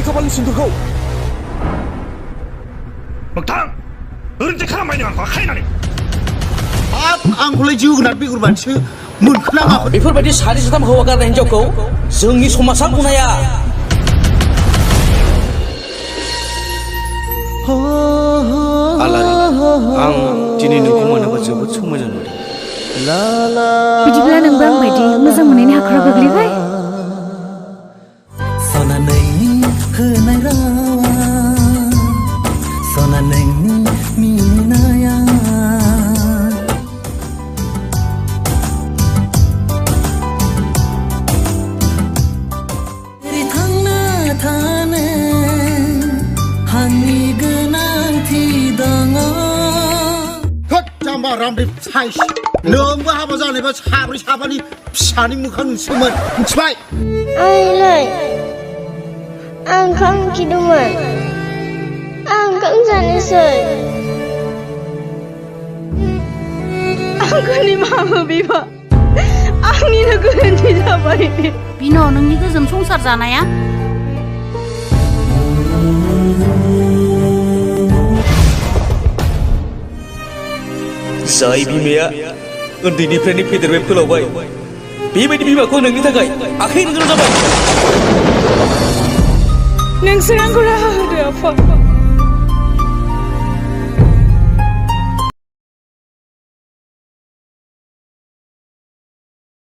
नोंनि खाफालनि सिन्दुरखौ मोगथां ओरैनो खालामबायनो आंखौ खायनानै आंखौलाय जोगोनार बेगरबादिसो मोनखोनाङाखै बेफोरबायदि सानै साथाम हौवा गारनाय हिनजावखौ जोंनि समाजा गनाया आलारि आं दिनै नोंखौ मोनोबा जोबोद समायना नुदों बिदिब्ला नोंबो आं बायदि मोजां मोननायनि हाखराव गोग्लैबाय सना नोंनि होनाय रावा सना नोंनि मिनिनाया थांना थानो आंनि गोनांथि दङ जाम्बा रामदेब साइस नोंबो हाबा जानायबा साब्रै साबानि फिसानि मोखां नुसोमोन मिथिबाय आइलाय आं ओंखाम उखैदोंमोन आं ओंखाम जानोसै आंखौ निमाहा हो बिमा आंनिनो गोरोन्थि जाबाय बिन' नोंनि गोजोन संसार जानाया जाय बिमाया उन्दैनिफ्रायनो फेदेरबाय फोलावबाय बेबायदि बिमाखौ नोंनि थाखाय आखाइ होनो गोनां जाबाय नोंसोर आंखौ राहा होदो आफा